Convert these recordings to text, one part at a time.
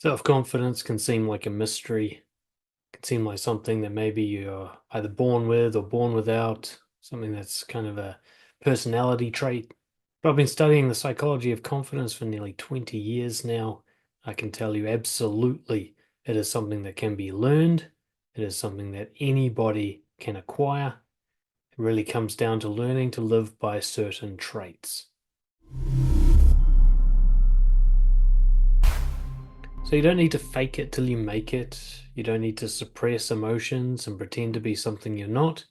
Self-confidence can seem like a mystery, can seem like something that maybe you're either born with or born without, something that's kind of a personality trait. But I've been studying the psychology of confidence for nearly 20 years now. I can tell you absolutely it is something that can be learned. It is something that anybody can acquire. It really comes down to learning to live by certain traits. So you don't need to fake it till you make it. You don't need to suppress emotions and pretend to be something you're not.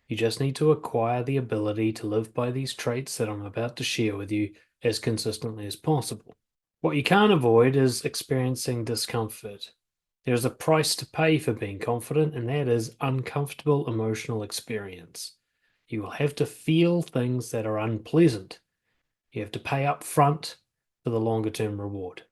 You just need to acquire the ability to live by these traits that I'm about to share with you as consistently as possible. What you can't avoid is experiencing discomfort. There's a price to pay for being confident, and that is uncomfortable emotional experience. You will have to feel things that are unpleasant. You have to pay up front for the longer term reward.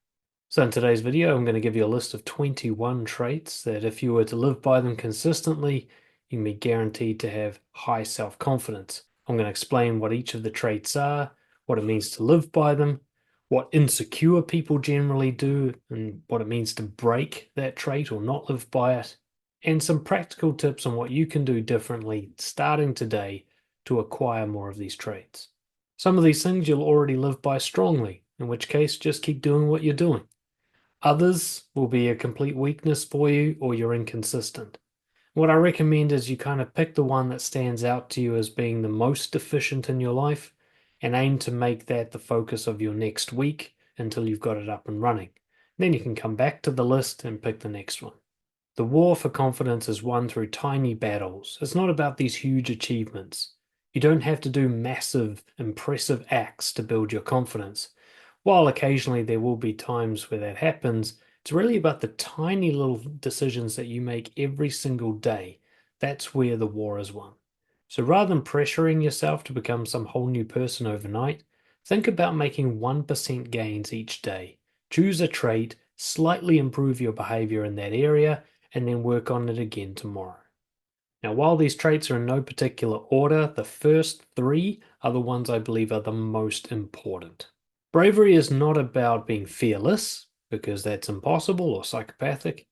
So in today's video, I'm going to give you a list of 21 traits that if you were to live by them consistently, you can be guaranteed to have high self-confidence. I'm going to explain what each of the traits are, what it means to live by them, what insecure people generally do, and what it means to break that trait or not live by it, and some practical tips on what you can do differently starting today to acquire more of these traits. Some of these things you'll already live by strongly, in which case just keep doing what you're doing. Others will be a complete weakness for you or you're inconsistent. What I recommend is you kind of pick the one that stands out to you as being the most deficient in your life and aim to make that the focus of your next week until you've got it up and running. Then you can come back to the list and pick the next one. The war for confidence is won through tiny battles. It's not about these huge achievements. You don't have to do massive, impressive acts to build your confidence. While occasionally there will be times where that happens, it's really about the tiny little decisions that you make every single day. That's where the war is won. So rather than pressuring yourself to become some whole new person overnight, think about making 1% gains each day. Choose a trait, slightly improve your behavior in that area, and then work on it again tomorrow. Now, while these traits are in no particular order, the first three are the ones I believe are the most important. Bravery is not about being fearless, because that's impossible or psychopathic.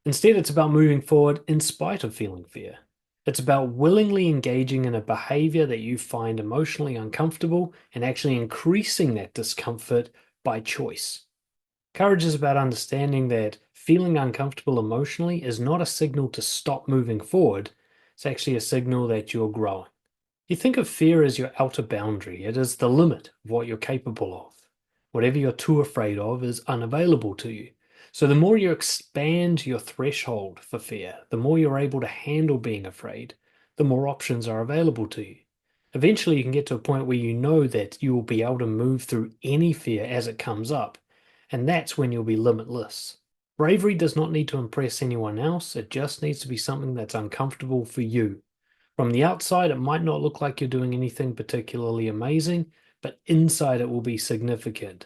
Instead, it's about moving forward in spite of feeling fear. It's about willingly engaging in a behavior that you find emotionally uncomfortable and actually increasing that discomfort by choice. Courage is about understanding that feeling uncomfortable emotionally is not a signal to stop moving forward. It's actually a signal that you're growing. You think of fear as your outer boundary. It is the limit of what you're capable of. Whatever you're too afraid of is unavailable to you. So the more you expand your threshold for fear, the more you're able to handle being afraid, the more options are available to you. Eventually, you can get to a point where you know that you will be able to move through any fear as it comes up, and that's when you'll be limitless. Bravery does not need to impress anyone else. It just needs to be something that's uncomfortable for you. From the outside, it might not look like you're doing anything particularly amazing, but inside it will be significant.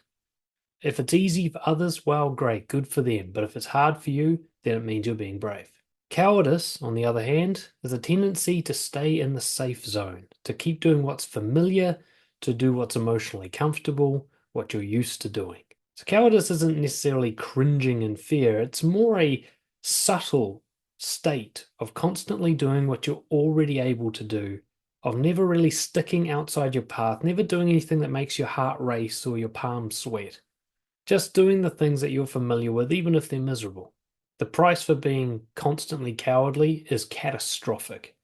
If it's easy for others, well, great, good for them. But if it's hard for you, then it means you're being brave. Cowardice, on the other hand, is a tendency to stay in the safe zone, to keep doing what's familiar, to do what's emotionally comfortable, what you're used to doing. So cowardice isn't necessarily cringing in fear, it's more a subtle state of constantly doing what you're already able to do, of never really sticking outside your path, never doing anything that makes your heart race or your palms sweat. Just doing the things that you're familiar with, even if they're miserable. The price for being constantly cowardly is catastrophic.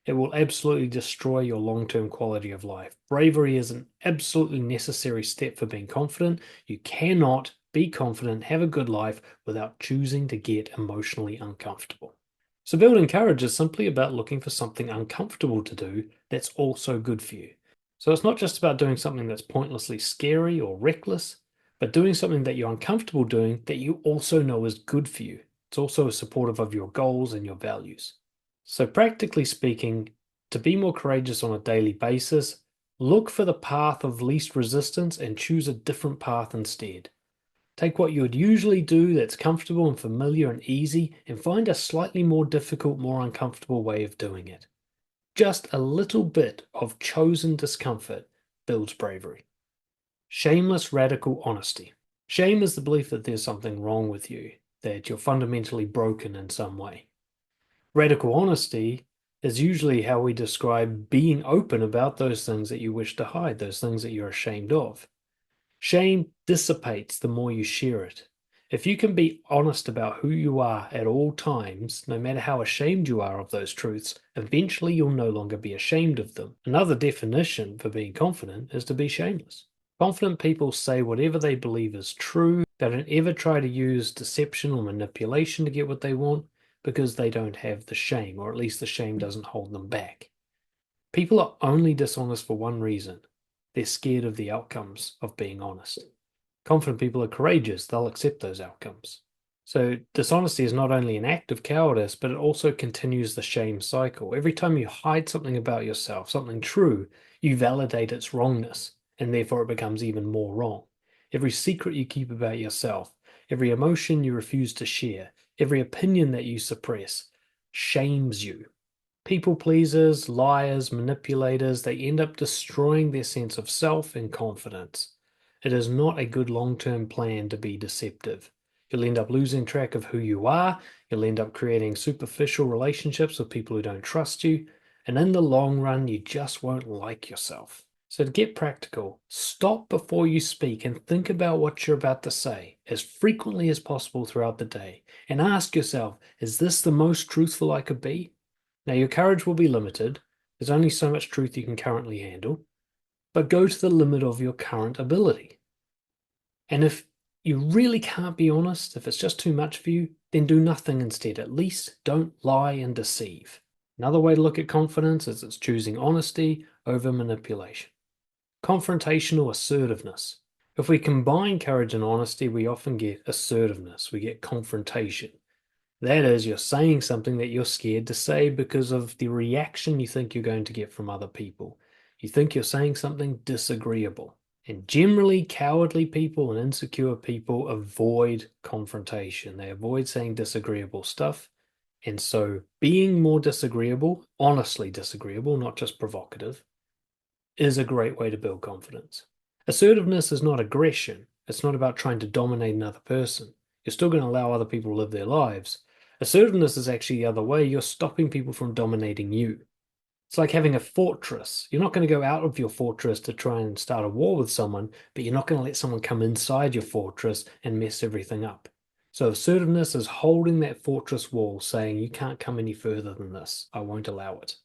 It will absolutely destroy your long-term quality of life. Bravery is an absolutely necessary step for being confident. You cannot be confident, have a good life without choosing to get emotionally uncomfortable. So building courage is simply about looking for something uncomfortable to do that's also good for you. So it's not just about doing something that's pointlessly scary or reckless, but doing something that you're uncomfortable doing that you also know is good for you. It's also supportive of your goals and your values. So practically speaking, to be more courageous on a daily basis, look for the path of least resistance and choose a different path instead. Take what you would usually do that's comfortable and familiar and easy and find a slightly more difficult, more uncomfortable way of doing it. Just a little bit of chosen discomfort builds bravery. Shameless radical honesty. Shame is the belief that there's something wrong with you, that you're fundamentally broken in some way. Radical honesty is usually how we describe being open about those things that you wish to hide, those things that you're ashamed of. Shame dissipates the more you share it. If you can be honest about who you are at all times, no matter how ashamed you are of those truths, eventually you'll no longer be ashamed of them. Another definition for being confident is to be shameless. Confident people say whatever they believe is true. They don't ever try to use deception or manipulation to get what they want because they don't have the shame, or at least the shame doesn't hold them back. People are only dishonest for one reason. They're scared of the outcomes of being honest. Confident people are courageous. They'll accept those outcomes. So dishonesty is not only an act of cowardice, but it also continues the shame cycle. Every time you hide something about yourself, something true, you validate its wrongness, and therefore it becomes even more wrong. Every secret you keep about yourself, every emotion you refuse to share, every opinion that you suppress shames you. People pleasers, liars, manipulators, they end up destroying their sense of self and confidence. It is not a good long-term plan to be deceptive. You'll end up losing track of who you are. You'll end up creating superficial relationships with people who don't trust you. And in the long run, you just won't like yourself. So to get practical, stop before you speak and think about what you're about to say as frequently as possible throughout the day. And ask yourself, is this the most truthful I could be? Now, your courage will be limited. There's only so much truth you can currently handle, but go to the limit of your current ability. And if you really can't be honest, if it's just too much for you, then do nothing instead. At least don't lie and deceive. Another way to look at confidence is it's choosing honesty over manipulation. Confrontational assertiveness. If we combine courage and honesty, we often get assertiveness, we get confrontation. That is, you're saying something that you're scared to say because of the reaction you think you're going to get from other people. You think you're saying something disagreeable. And generally, cowardly people and insecure people avoid confrontation. They avoid saying disagreeable stuff. And so, being more disagreeable, honestly disagreeable, not just provocative, is a great way to build confidence. Assertiveness is not aggression. It's not about trying to dominate another person. You're still going to allow other people to live their lives. Assertiveness is actually the other way. You're stopping people from dominating you. It's like having a fortress. You're not going to go out of your fortress to try and start a war with someone, but you're not going to let someone come inside your fortress and mess everything up. So assertiveness is holding that fortress wall, saying, you can't come any further than this. I won't allow it.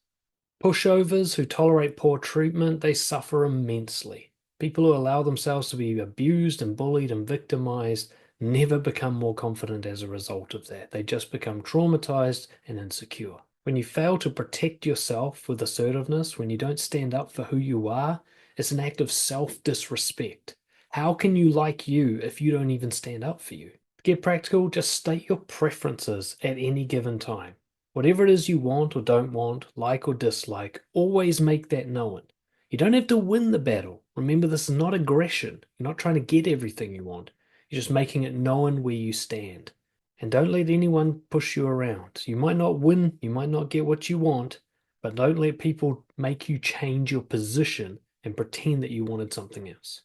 Pushovers who tolerate poor treatment, they suffer immensely. People who allow themselves to be abused and bullied and victimized never become more confident as a result of that. They just become traumatized and insecure. When you fail to protect yourself with assertiveness, when you don't stand up for who you are, it's an act of self-disrespect. How can you like you if you don't even stand up for you? To get practical, just state your preferences at any given time. Whatever it is you want or don't want, like or dislike, always make that known. You don't have to win the battle. Remember, this is not aggression. You're not trying to get everything you want. You're just making it known where you stand. And don't let anyone push you around. You might not win, you might not get what you want, but don't let people make you change your position and pretend that you wanted something else.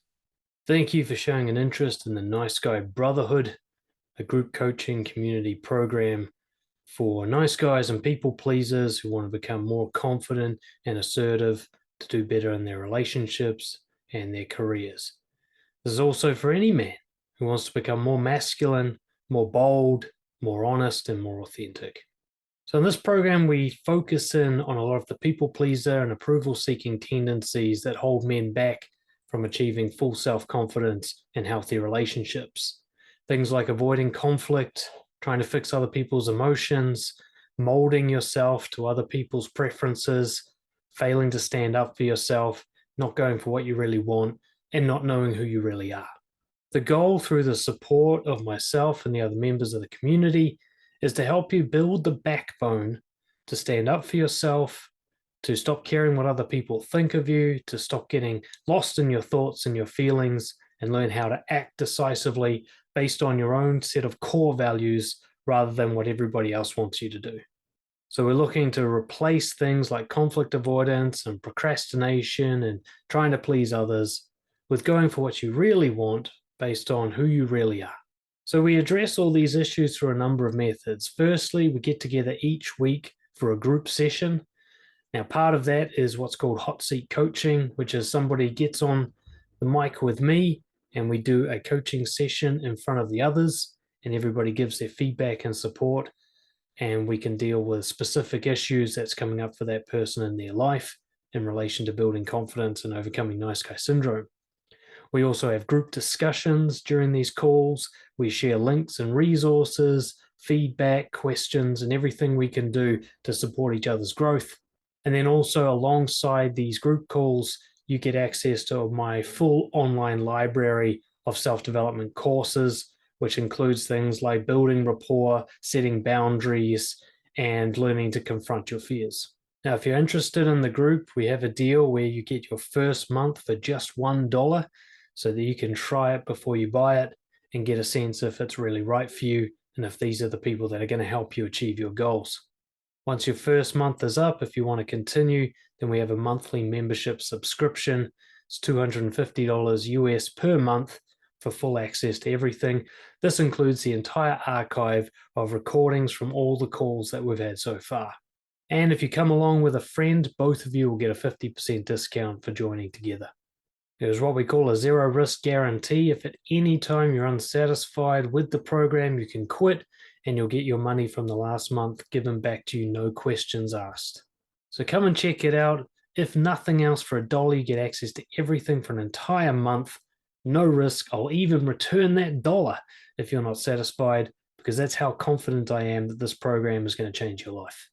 Thank you for showing an interest in the Nice Guy Brotherhood, a group coaching community program for nice guys and people pleasers who want to become more confident and assertive to do better in their relationships and their careers. This is also for any man who wants to become more masculine, more bold, more honest, and more authentic. So in this program, we focus in on a lot of the people pleaser and approval seeking tendencies that hold men back from achieving full self-confidence and healthy relationships. Things like avoiding conflict, trying to fix other people's emotions, molding yourself to other people's preferences, failing to stand up for yourself, not going for what you really want, and not knowing who you really are. The goal, through the support of myself and the other members of the community, is to help you build the backbone to stand up for yourself, to stop caring what other people think of you, to stop getting lost in your thoughts and your feelings, and learn how to act decisively based on your own set of core values rather than what everybody else wants you to do. So we're looking to replace things like conflict avoidance and procrastination and trying to please others with going for what you really want, based on who you really are. So we address all these issues through a number of methods. Firstly, we get together each week for a group session. Now, part of that is what's called hot seat coaching, which is somebody gets on the mic with me and we do a coaching session in front of the others, and everybody gives their feedback and support, and we can deal with specific issues that's coming up for that person in their life in relation to building confidence and overcoming nice guy syndrome. We also have group discussions during these calls. We share links and resources, feedback, questions, and everything we can do to support each other's growth. And then also alongside these group calls, you get access to my full online library of self-development courses, which includes things like building rapport, setting boundaries, and learning to confront your fears. Now, if you're interested in the group, we have a deal where you get your first month for just $1 so that you can try it before you buy it and get a sense if it's really right for you and if these are the people that are going to help you achieve your goals. Once your first month is up, if you want to continue, then we have a monthly membership subscription. It's $250 US per month for full access to everything. This includes the entire archive of recordings from all the calls that we've had so far. And if you come along with a friend, both of you will get a 50% discount for joining together. There's what we call a zero risk guarantee. If at any time you're unsatisfied with the program, you can quit and you'll get your money from the last month given back to you, no questions asked. So come and check it out. If nothing else, for $1, you get access to everything for an entire month. No risk. I'll even return that dollar if you're not satisfied, because that's how confident I am that this program is going to change your life.